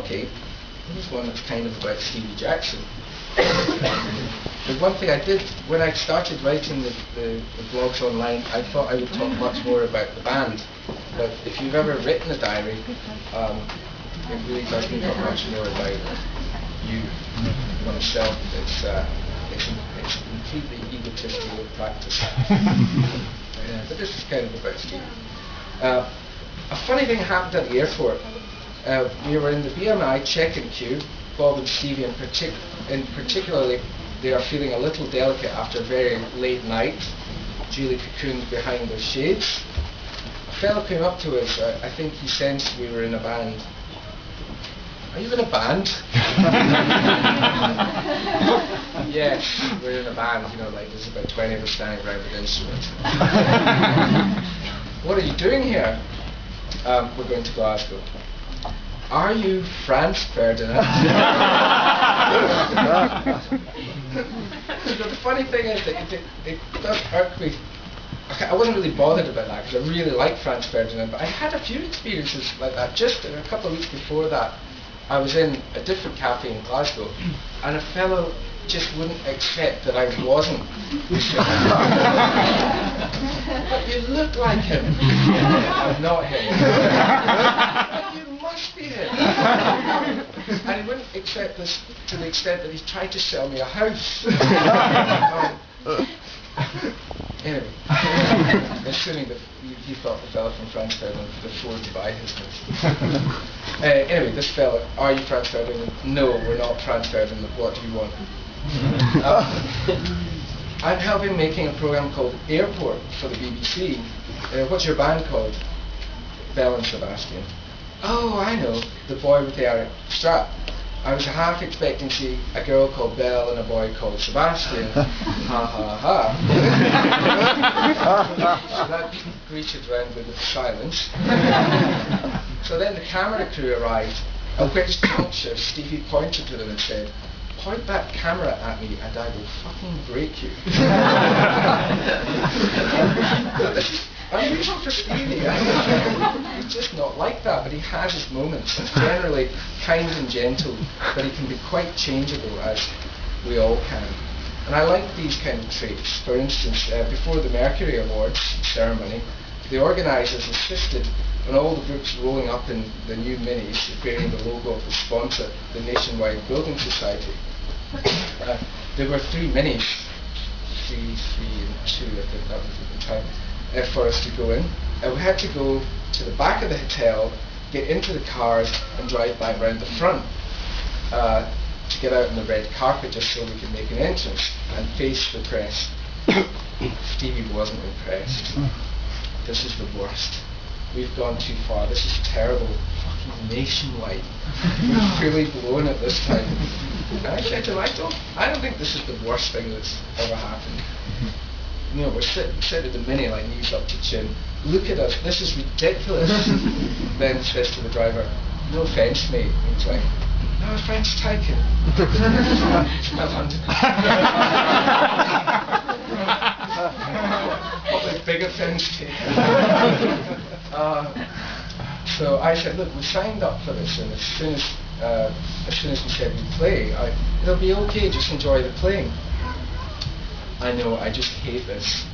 okay, here's one that's kind of about Stevie Jackson. The one thing I did, when I started writing the blogs online, I thought I would talk much more about the band. But if you've ever written a diary, it really doesn't talk much more about you yourself. It's a completely egotistical practice. But this is kind of about Stevie. A funny thing happened at the airport. We were in the BMI check-in queue. Bob and Stevie in particularly, they are feeling a little delicate after a very late night, duly cocooned behind their shades. A fellow came up to us, I think he sensed we were in a band. Are you in a band? Yes, we're in a band, like there's about 20 of us standing around with instruments. What are you doing here? We're going to Glasgow. Are you Franz Ferdinand? The funny thing is that it does irk me. I wasn't really bothered about that because I really like Franz Ferdinand, but I had a few experiences like that. Just a couple of weeks before that, I was in a different cafe in Glasgow, and a fellow just wouldn't accept that I wasn't. But you look like him. I'm not him. But you must be him. And he wouldn't accept this to the extent that he tried to sell me a house. Anyway, assuming that he thought the fellow from Franz Ferdinand could afford to buy his house. Anyway, this fellow, are you Franz Ferdinand? No, we're not Franz Ferdinand. What do you want? I'm helping making a program called Airport for the BBC. What's your band called? Belle and Sebastian. Oh, I know, the boy with the Eric strap. I was half expecting to see a girl called Belle and a boy called Sebastian. Ha ha ha. So that greeted round with silence. So then the camera crew arrived, at which juncture Stevie pointed to them and said, "Point that camera at me and I will fucking break you." This is unusual for Stevie. He's just not like that, but he has his moments. He's generally kind and gentle, but he can be quite changeable, as we all can. And I like these kind of traits. For instance, before the Mercury Awards ceremony, the organisers insisted on all the groups rolling up in the new minis bearing the logo of the sponsor, the Nationwide Building Society. There were 3 minis, 3 and 2, I think that was at the time, for us to go in. We had to go to the back of the hotel, get into the cars and drive back round the front to get out on the red carpet just so we could make an entrance and face the press. Stevie wasn't impressed. This is the worst. We've gone too far. This is terrible. Fucking Nationwide. We're fully blown at this time. And I said to him, I don't think this is the worst thing that's ever happened. We're sitting at the mini, like knees up to chin. Look at us, this is ridiculous. Then says to the driver, "No offence, mate." And he's like, "No, French taken." Probably big offence taken. So I said, "Look, we signed up for this, and as soon as we said we'd play, it'll be okay, just enjoy the playing." I know, I just hate this.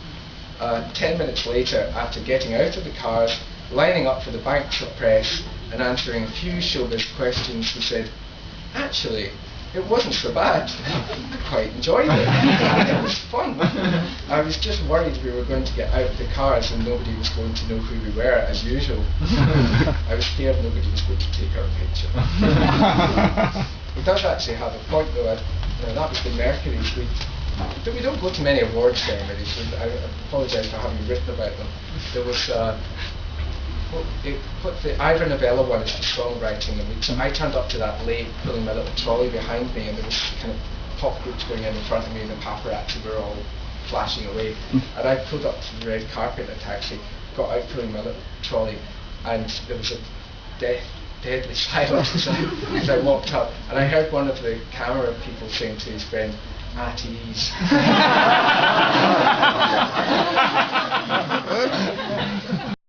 10 minutes later, after getting out of the cars, lining up for the banks of press, and answering a few showbiz questions, he said, "Actually, it wasn't so bad. I quite enjoyed it. It was fun. I was just worried we were going to get out of the cars and nobody was going to know who we were, as usual. I was scared nobody was going to take our picture." He does actually have a point, though. That was the Mercury suite. But we don't go to many award ceremonies, and I apologise for having written about them. There was the Ivor Novello one is the songwriting, and I turned up to that late, pulling my little trolley behind me, and there was kind of pop groups going in front of me, and the paparazzi were all flashing away. And I pulled up to the red carpet in a taxi, got out pulling my little trolley, and there was a deadly silence as I walked up, and I heard one of the camera people saying to his friend, "At ease."